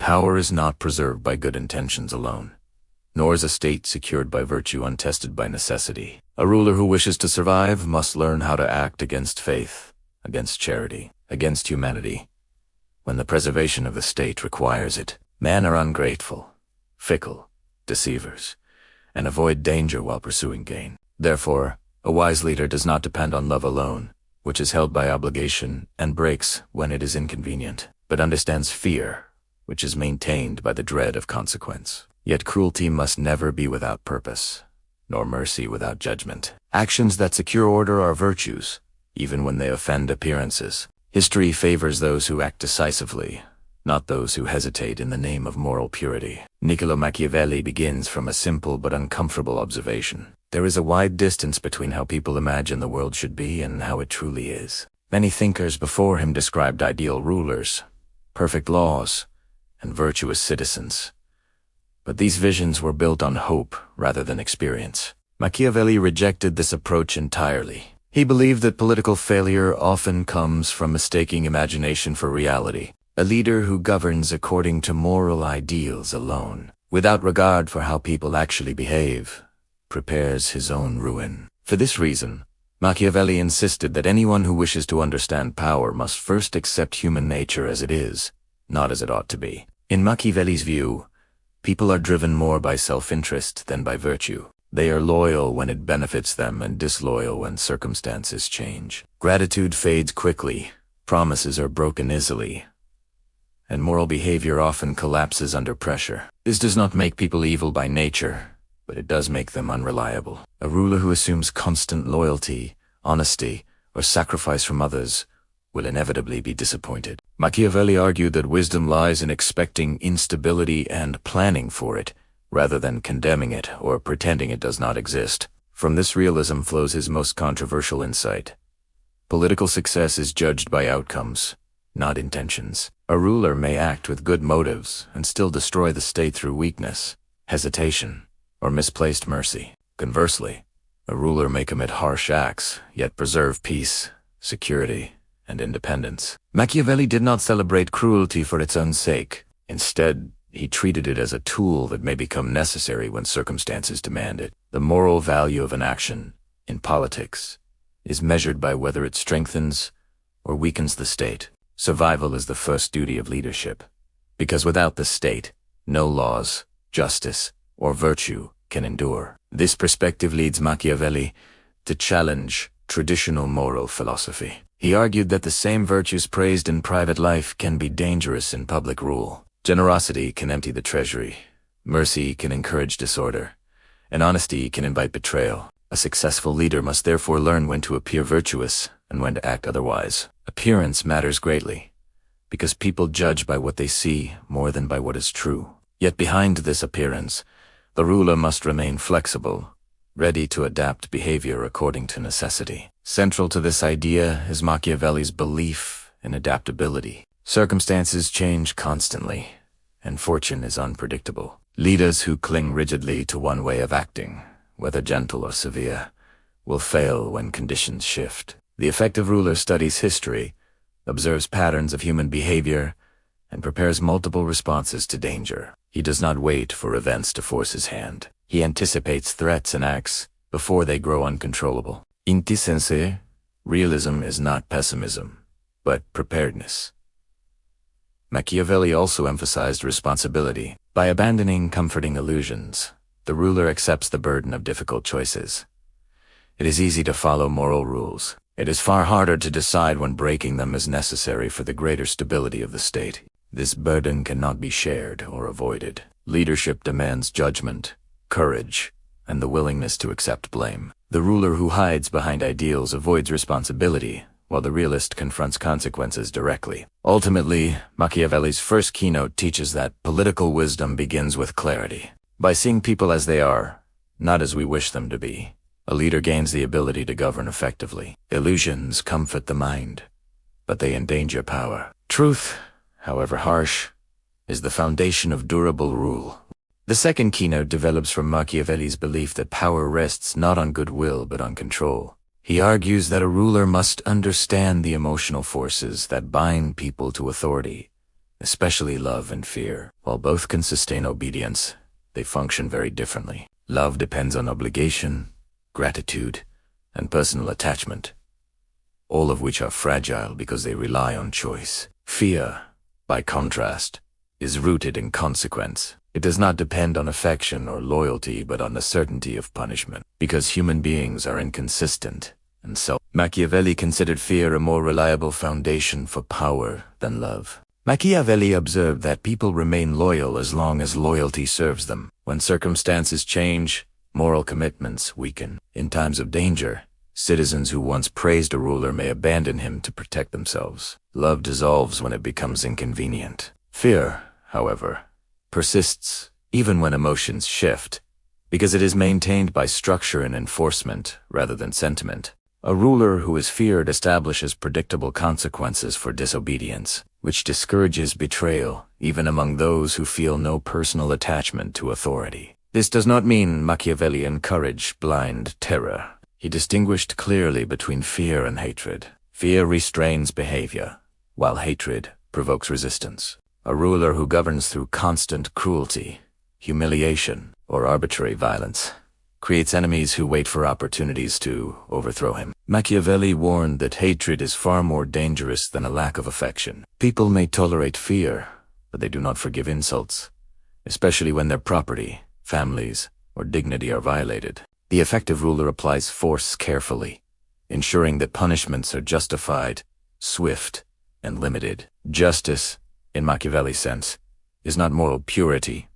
Power is not preserved by good intentions alone, nor is a state secured by virtue untested by necessity. A ruler who wishes to survive must learn how to act against faith, against charity, against humanity, when the preservation of the state requires it. Men are ungrateful, fickle, deceivers, and avoid danger while pursuing gain. Therefore, a wise leader does not depend on love alone, which is held by obligation and breaks when it is inconvenient, but understands fear, which is maintained by the dread of consequence. Yet cruelty must never be without purpose, nor mercy without judgment. Actions that secure order are virtues, even when they offend appearances. History favors those who act decisively, not those who hesitate in the name of moral purity. Niccolò Machiavelli begins from a simple but uncomfortable observation. There is a wide distance between how people imagine the world should be and how it truly is. Many thinkers before him described ideal rulers, perfect laws, and virtuous citizens. But these visions were built on hope rather than experience. Machiavelli rejected this approach entirely. He believed that political failure often comes from mistaking imagination for reality. A leader who governs according to moral ideals alone, without regard for how people actually behave, prepares his own ruin. For this reason, Machiavelli insisted that anyone who wishes to understand power must first accept human nature as it is, not as it ought to be. In Machiavelli's view, people are driven more by self-interest than by virtue. They are loyal when it benefits them and disloyal when circumstances change. Gratitude fades quickly, promises are broken easily, and moral behavior often collapses under pressure. This does not make people evil by nature, but it does make them unreliable. A ruler who assumes constant loyalty, honesty, or sacrifice from others will inevitably be disappointed. Machiavelli argued that wisdom lies in expecting instability and planning for it, rather than condemning it or pretending it does not exist. From this realism flows his most controversial insight. Political success is judged by outcomes, not intentions. A ruler may act with good motives and still destroy the state through weakness, hesitation, or misplaced mercy. Conversely, a ruler may commit harsh acts, yet preserve peace, security, and independence. Machiavelli did not celebrate cruelty for its own sake. Instead, he treated it as a tool that may become necessary when circumstances demand it. The moral value of an action, in politics, is measured by whether it strengthens or weakens the state. Survival is the first duty of leadership, because without the state, no laws, justice, or virtue can endure. This perspective leads Machiavelli to challenge traditional moral philosophy. He argued that the same virtues praised in private life can be dangerous in public rule. Generosity can empty the treasury, mercy can encourage disorder, and honesty can invite betrayal. A successful leader must therefore learn when to appear virtuous and when to act otherwise. Appearance matters greatly, because people judge by what they see more than by what is true. Yet behind this appearance, the ruler must remain flexible, ready to adapt behavior according to necessity. Central to this idea is Machiavelli's belief in adaptability. Circumstances change constantly, and fortune is unpredictable. Leaders who cling rigidly to one way of acting, whether gentle or severe, will fail when conditions shift. The effective ruler studies history, observes patterns of human behavior, and prepares multiple responses to danger. He does not wait for events to force his hand. He anticipates threats and acts before they grow uncontrollable. In this sense, realism is not pessimism, but preparedness. Machiavelli also emphasized responsibility. By abandoning comforting illusions, the ruler accepts the burden of difficult choices. It is easy to follow moral rules. It is far harder to decide when breaking them is necessary for the greater stability of the state. This burden cannot be shared or avoided. Leadership demands judgment, courage, and the willingness to accept blame. The ruler who hides behind ideals avoids responsibility, while the realist confronts consequences directly. Ultimately, Machiavelli's first keynote teaches that political wisdom begins with clarity. By seeing people as they are, not as we wish them to be, a leader gains the ability to govern effectively. Illusions comfort the mind, but they endanger power. Truth, however harsh, is the foundation of durable rule. The second keynote develops from Machiavelli's belief that power rests not on goodwill but on control. He argues that a ruler must understand the emotional forces that bind people to authority especially love and fear. While both can sustain obedience, they function very differently. Love depends on obligation, gratitude, and personal attachment, all of which are fragile because they rely on choice. Fear, by contrast, is rooted in consequence. It does not depend on affection or loyalty, but on the certainty of punishment. Because human beings are inconsistent, and so Machiavelli considered fear a more reliable foundation for power than love. Machiavelli observed that people remain loyal as long as loyalty serves them. When circumstances change, moral commitments weaken. In times of danger, citizens who once praised a ruler may abandon him to protect themselves. Love dissolves when it becomes inconvenient. Fear, however, persists even when emotions shift, because it is maintained by structure and enforcement rather than sentiment. A ruler who is feared establishes predictable consequences for disobedience, which discourages betrayal even among those who feel no personal attachment to authority. This does not mean Machiavelli encouraged blind terror. He distinguished clearly between fear and hatred. Fear restrains behavior, while hatred provokes resistance. A ruler who governs through constant cruelty, humiliation, or arbitrary violence creates enemies who wait for opportunities to overthrow him. Machiavelli warned that hatred is far more dangerous than a lack of affection. People may tolerate fear, but they do not forgive insults, especially when their property, families, or dignity are violated. The effective ruler applies force carefully, ensuring that punishments are justified, swift, and limited. Justice, in Machiavelli's sense, is not moral purity,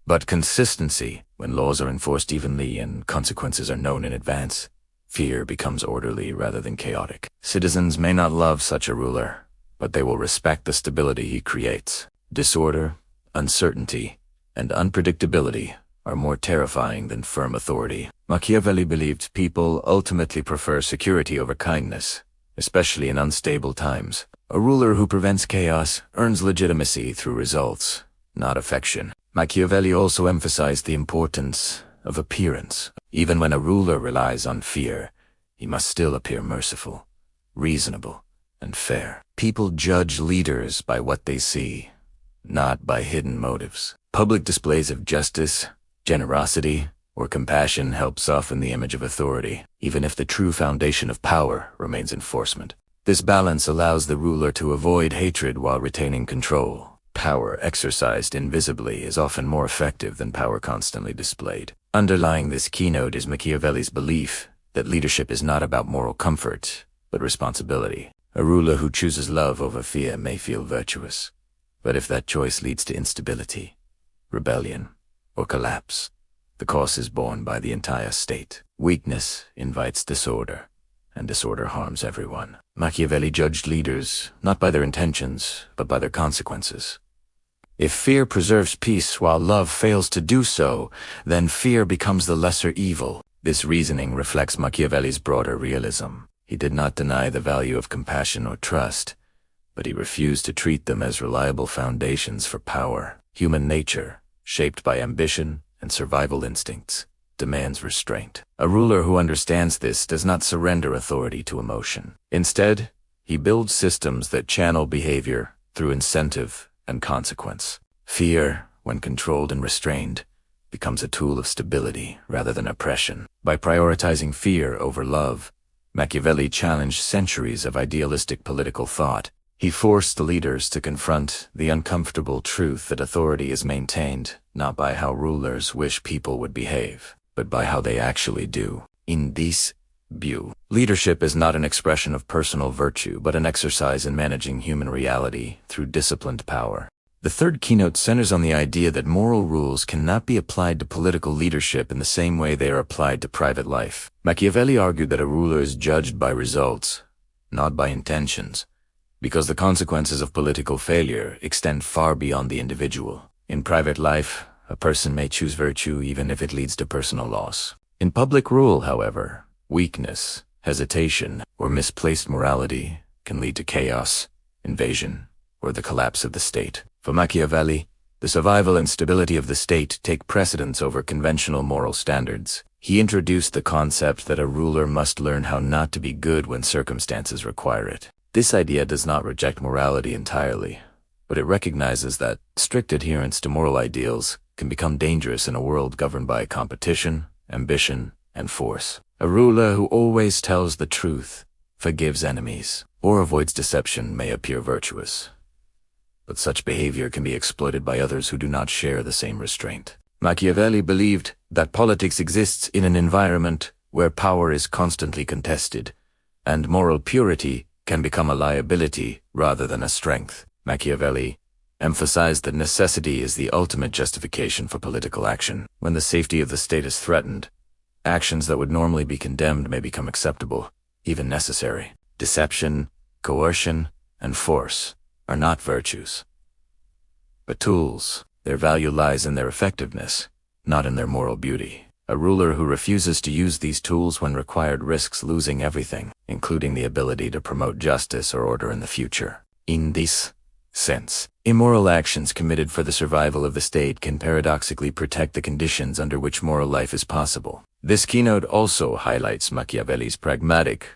but consistency. When laws are enforced evenly and consequences are known in advance, fear becomes orderly rather than chaotic. Citizens may not love such a ruler, but they will respect the stability he creates. Disorder, uncertainty, and unpredictability are more terrifying than firm authority. Machiavelli believed people ultimately prefer security over kindness, especially in unstable times. A ruler who prevents chaos earns legitimacy through results, not affection. Machiavelli also emphasized the importance of appearance. Even when a ruler relies on fear, he must still appear merciful, reasonable, and fair. People judge leaders by what they see, not by hidden motives. Public displays of justice, generosity, or compassion help soften the image of authority, even if the true foundation of power remains enforcement. This balance allows the ruler to avoid hatred while retaining control. Power exercised invisibly is often more effective than power constantly displayed. Underlying this keynote is Machiavelli's belief that leadership is not about moral comfort, but responsibility. A ruler who chooses love over fear may feel virtuous, but if that choice leads to instability, rebellion, or collapse, the cost is borne by the entire state. Weakness invites disorder, and disorder harms everyone. Machiavelli judged leaders not by their intentions, but by their consequences. If fear preserves peace while love fails to do so, then fear becomes the lesser evil. This reasoning reflects Machiavelli's broader realism. He did not deny the value of compassion or trust, but he refused to treat them as reliable foundations for power. Human nature, shaped by ambition and survival instincts, demands restraint. A ruler who understands this does not surrender authority to emotion. Instead, he builds systems that channel behavior through incentive and consequence. Fear, when controlled and restrained, becomes a tool of stability rather than oppression. By prioritizing fear over love, Machiavelli challenged centuries of idealistic political thought. He forced the leaders to confront the uncomfortable truth that authority is maintained not by how rulers wish people would behave, but by how they actually do. In this view, leadership is not an expression of personal virtue, but an exercise in managing human reality through disciplined power. The third keynote centers on the idea that moral rules cannot be applied to political leadership in the same way they are applied to private life. Machiavelli argued that a ruler is judged by results, not by intentions, because the consequences of political failure extend far beyond the individual. In private life, a person may choose virtue even if it leads to personal loss. In public rule, however, weakness, hesitation, or misplaced morality can lead to chaos, invasion, or the collapse of the state. For Machiavelli, the survival and stability of the state take precedence over conventional moral standards. He introduced the concept that a ruler must learn how not to be good when circumstances require it. This idea does not reject morality entirely, but it recognizes that strict adherence to moral ideals can become dangerous in a world governed by competition, ambition, and force. A ruler who always tells the truth, forgives enemies, or avoids deception may appear virtuous. But such behavior can be exploited by others who do not share the same restraint. Machiavelli believed that politics exists in an environment where power is constantly contested, and moral purity can become a liability rather than a strength. Machiavelli emphasized that necessity is the ultimate justification for political action. When the safety of the state is threatened, actions that would normally be condemned may become acceptable, even necessary. Deception, coercion, and force are not virtues, but tools. Their value lies in their effectiveness, not in their moral beauty. A ruler who refuses to use these tools when required risks losing everything, including the ability to promote justice or order in the future. In this sense, immoral actions committed for the survival of the state can paradoxically protect the conditions under which moral life is possible. This keynote also highlights Machiavelli's pragmatic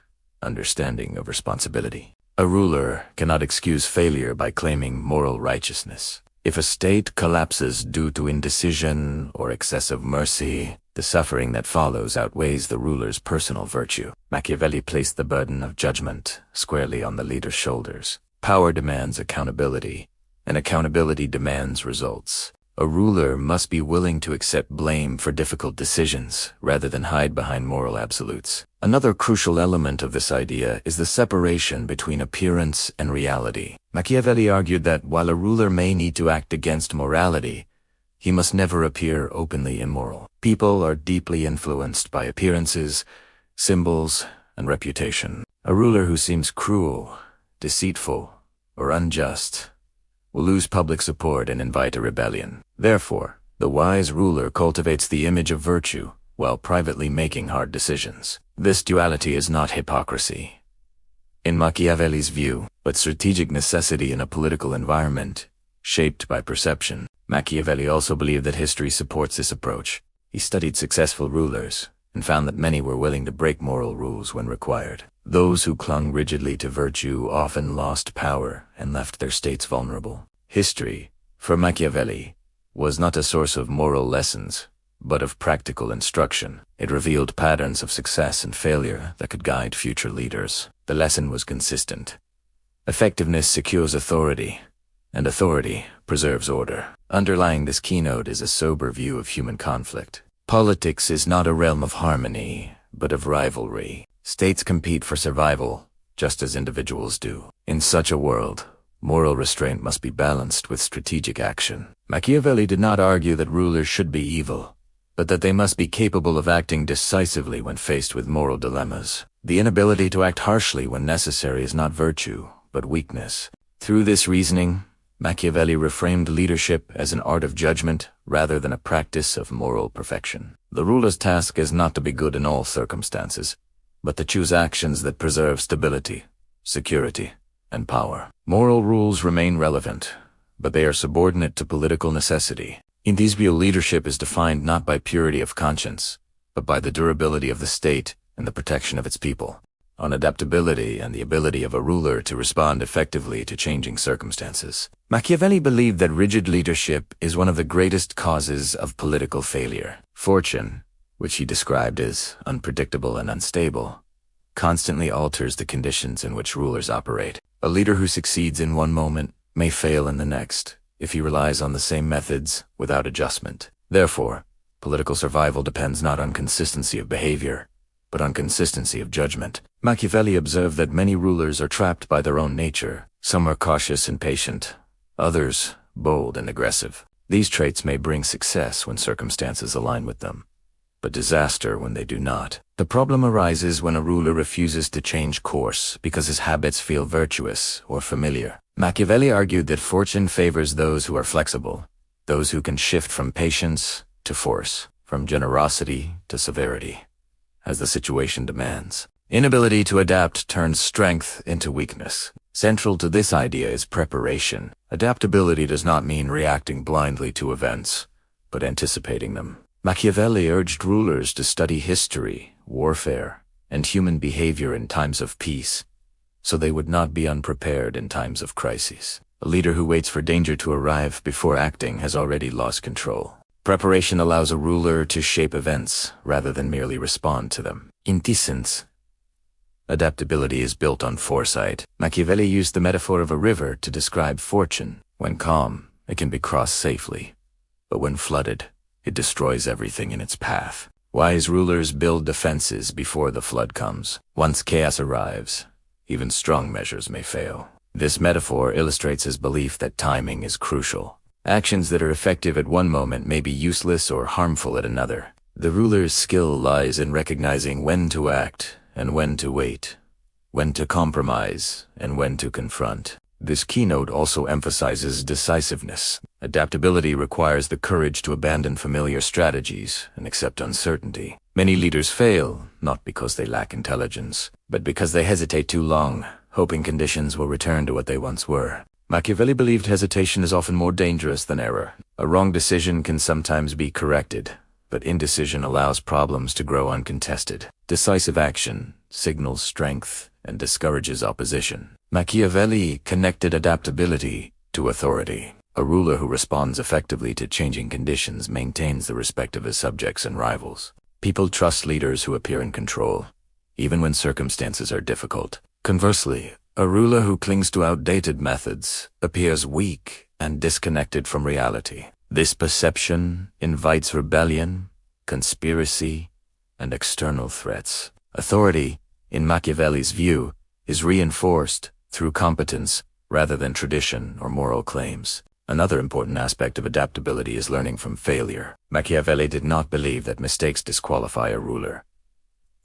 understanding of responsibility. A ruler cannot excuse failure by claiming moral righteousness. If a state collapses due to indecision or excessive mercy, the suffering that follows outweighs the ruler's personal virtue. Machiavelli placed the burden of judgment squarely on the leader's shoulders. Power demands accountability, and accountability demands results. A ruler must be willing to accept blame for difficult decisions rather than hide behind moral absolutes. Another crucial element of this idea is the separation between appearance and reality. Machiavelli argued that while a ruler may need to act against morality, he must never appear openly immoral. People are deeply influenced by appearances, symbols, and reputation. A ruler who seems cruel, deceitful, or unjust will lose public support and invite a rebellion. Therefore, the wise ruler cultivates the image of virtue while privately making hard decisions. This duality is not hypocrisy, in Machiavelli's view, but strategic necessity in a political environment shaped by perception. Machiavelli also believed that history supports this approach. He studied successful rulers and found that many were willing to break moral rules when required. Those who clung rigidly to virtue often lost power and left their states vulnerable. History, for Machiavelli, was not a source of moral lessons, but of practical instruction. It revealed patterns of success and failure that could guide future leaders. The lesson was consistent. Effectiveness secures authority, and authority preserves order. Underlying this keynote is a sober view of human conflict. Politics is not a realm of harmony, but of rivalry. States compete for survival, just as individuals do. In such a world, moral restraint must be balanced with strategic action. Machiavelli did not argue that rulers should be evil, but that they must be capable of acting decisively when faced with moral dilemmas. The inability to act harshly when necessary is not virtue, but weakness. Through this reasoning, Machiavelli reframed leadership as an art of judgment rather than a practice of moral perfection. The ruler's task is not to be good in all circumstances, but to choose actions that preserve stability, security, and power. Moral rules remain relevant, but they are subordinate to political necessity. In this view, leadership is defined not by purity of conscience, but by the durability of the state and the protection of its people, on adaptability and the ability of a ruler to respond effectively to changing circumstances. Machiavelli believed that rigid leadership is one of the greatest causes of political failure. Fortune, which he described as unpredictable and unstable, constantly alters the conditions in which rulers operate. A leader who succeeds in one moment may fail in the next if he relies on the same methods without adjustment. Therefore, political survival depends not on consistency of behavior, but on consistency of judgment. Machiavelli observed that many rulers are trapped by their own nature. Some are cautious and patient, others bold and aggressive. These traits may bring success when circumstances align with them, but disaster when they do not. The problem arises when a ruler refuses to change course because his habits feel virtuous or familiar. Machiavelli argued that fortune favors those who are flexible, those who can shift from patience to force, from generosity to severity, as the situation demands. Inability to adapt turns strength into weakness. Central to this idea is preparation. Adaptability does not mean reacting blindly to events, but anticipating them. Machiavelli urged rulers to study history, warfare, and human behavior in times of peace, so they would not be unprepared in times of crises. A leader who waits for danger to arrive before acting has already lost control. Preparation allows a ruler to shape events rather than merely respond to them. In this sense, adaptability is built on foresight. Machiavelli used the metaphor of a river to describe fortune. When calm, it can be crossed safely, but when flooded, it destroys everything in its path. Wise rulers build defenses before the flood comes. Once chaos arrives, even strong measures may fail. This metaphor illustrates his belief that timing is crucial. Actions that are effective at one moment may be useless or harmful at another. The ruler's skill lies in recognizing when to act and when to wait, when to compromise and when to confront. This keynote also emphasizes decisiveness. Adaptability requires the courage to abandon familiar strategies and accept uncertainty. Many leaders fail, not because they lack intelligence, but because they hesitate too long, hoping conditions will return to what they once were. Machiavelli believed hesitation is often more dangerous than error. A wrong decision can sometimes be corrected, but indecision allows problems to grow uncontested. Decisive action signals strength and discourages opposition. Machiavelli connected adaptability to authority. A ruler who responds effectively to changing conditions maintains the respect of his subjects and rivals. People trust leaders who appear in control, even when circumstances are difficult. Conversely, a ruler who clings to outdated methods appears weak and disconnected from reality. This perception invites rebellion, conspiracy, and external threats. Authority, in Machiavelli's view, is reinforced through competence rather than tradition or moral claims. Another important aspect of adaptability is learning from failure. Machiavelli did not believe that mistakes disqualify a ruler.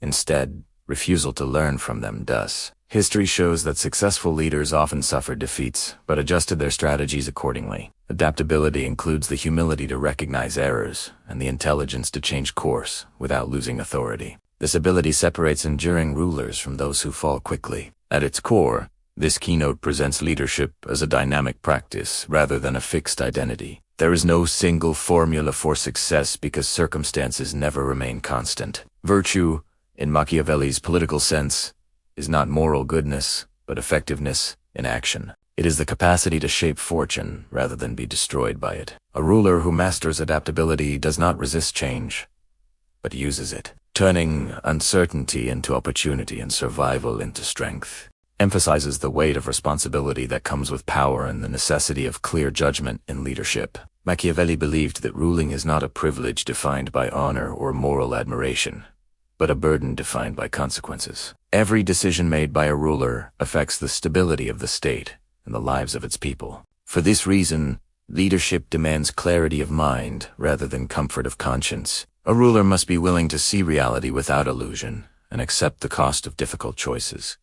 Instead, refusal to learn from them does. History shows that successful leaders often suffered defeats, but adjusted their strategies accordingly. Adaptability includes the humility to recognize errors and the intelligence to change course without losing authority. This ability separates enduring rulers from those who fall quickly. At its core, this keynote presents leadership as a dynamic practice rather than a fixed identity. There is no single formula for success because circumstances never remain constant. Virtue, in Machiavelli's political sense, is not moral goodness, but effectiveness in action. It is the capacity to shape fortune rather than be destroyed by it. A ruler who masters adaptability does not resist change, but uses it, turning uncertainty into opportunity and survival into strength. Emphasizes the weight of responsibility that comes with power and the necessity of clear judgment in leadership. Machiavelli believed that ruling is not a privilege defined by honor or moral admiration, but a burden defined by consequences. Every decision made by a ruler affects the stability of the state and the lives of its people. For this reason, leadership demands clarity of mind rather than comfort of conscience. A ruler must be willing to see reality without illusion and accept the cost of difficult choices.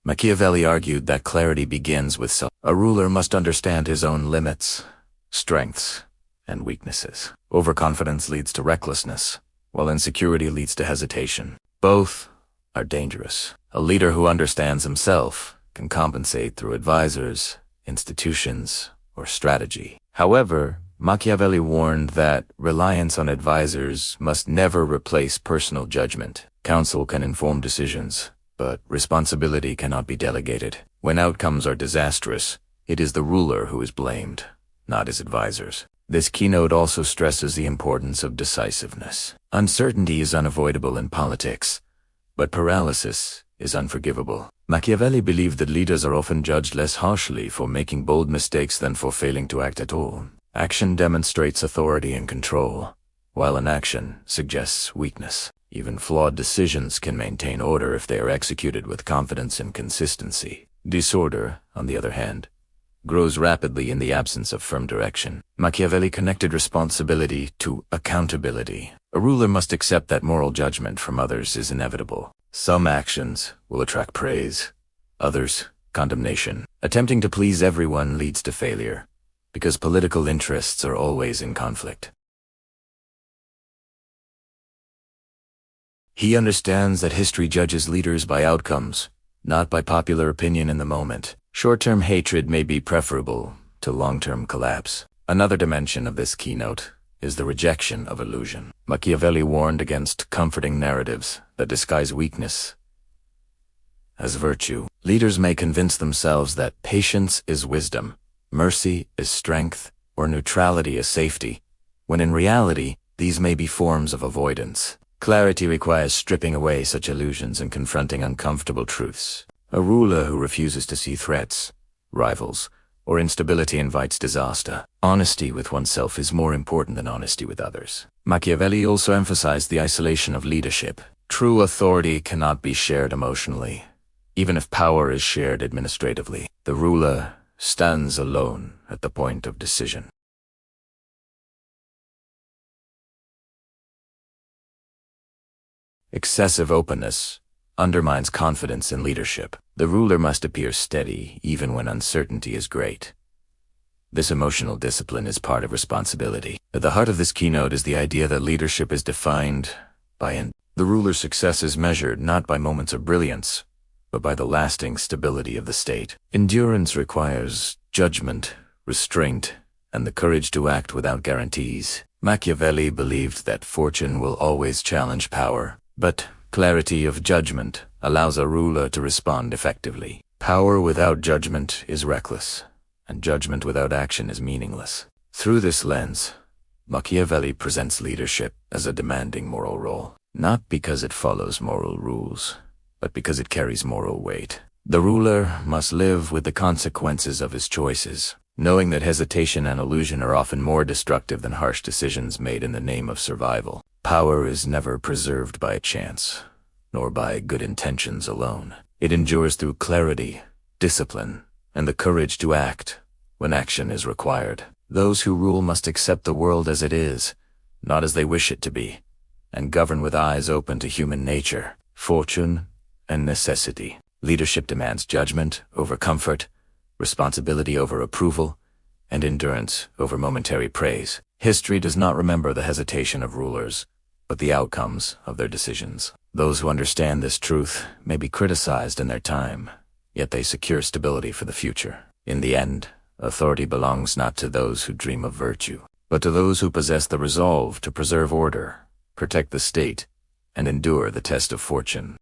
Machiavelli argued that clarity begins with self. A ruler must understand his own limits, strengths, and weaknesses. Overconfidence leads to recklessness, while insecurity leads to hesitation. Both are dangerous. A leader who understands himself can compensate through advisors, institutions, or strategy. However, Machiavelli warned that reliance on advisors must never replace personal judgment. Counsel can inform decisions, but responsibility cannot be delegated. When outcomes are disastrous, it is the ruler who is blamed, not his advisors. This keynote also stresses the importance of decisiveness. Uncertainty is unavoidable in politics, but paralysis is unforgivable. Machiavelli believed that leaders are often judged less harshly for making bold mistakes than for failing to act at all. Action demonstrates authority and control, while inaction suggests weakness. Even flawed decisions can maintain order if they are executed with confidence and consistency. Disorder, on the other hand, grows rapidly in the absence of firm direction. Machiavelli connected responsibility to accountability. A ruler must accept that moral judgment from others is inevitable. Some actions will attract praise, others condemnation. Attempting to please everyone leads to failure, because political interests are always in conflict. He understands that history judges leaders by outcomes, not by popular opinion in the moment. Short-term hatred may be preferable to long-term collapse. Another dimension of this keynote is the rejection of illusion. Machiavelli warned against comforting narratives that disguise weakness as virtue. Leaders may convince themselves that patience is wisdom, mercy is strength, or neutrality is safety, when in reality, these may be forms of avoidance. Clarity requires stripping away such illusions and confronting uncomfortable truths. A ruler who refuses to see threats, rivals, or instability invites disaster. Honesty with oneself is more important than honesty with others. Machiavelli also emphasized the isolation of leadership. True authority cannot be shared emotionally. Even if power is shared administratively, the ruler stands alone at the point of decision. Excessive openness undermines confidence in leadership. The ruler must appear steady even when uncertainty is great. This emotional discipline is part of responsibility. At the heart of this keynote is the idea that leadership is defined by the ruler's success is measured not by moments of brilliance, but by the lasting stability of the state. Endurance requires judgment, restraint, and the courage to act without guarantees. Machiavelli believed that fortune will always challenge power, but clarity of judgment allows a ruler to respond effectively. Power without judgment is reckless, and judgment without action is meaningless. Through this lens, Machiavelli presents leadership as a demanding moral role, not because it follows moral rules, but because it carries moral weight. The ruler must live with the consequences of his choices, knowing that hesitation and illusion are often more destructive than harsh decisions made in the name of survival. Power is never preserved by chance, nor by good intentions alone. It endures through clarity, discipline, and the courage to act when action is required. Those who rule must accept the world as it is, not as they wish it to be, and govern with eyes open to human nature, fortune, and necessity. Leadership demands judgment over comfort, responsibility over approval, and endurance over momentary praise. History does not remember the hesitation of rulers, but the outcomes of their decisions. Those who understand this truth may be criticized in their time, yet they secure stability for the future. In the end, authority belongs not to those who dream of virtue, but to those who possess the resolve to preserve order, protect the state, and endure the test of fortune.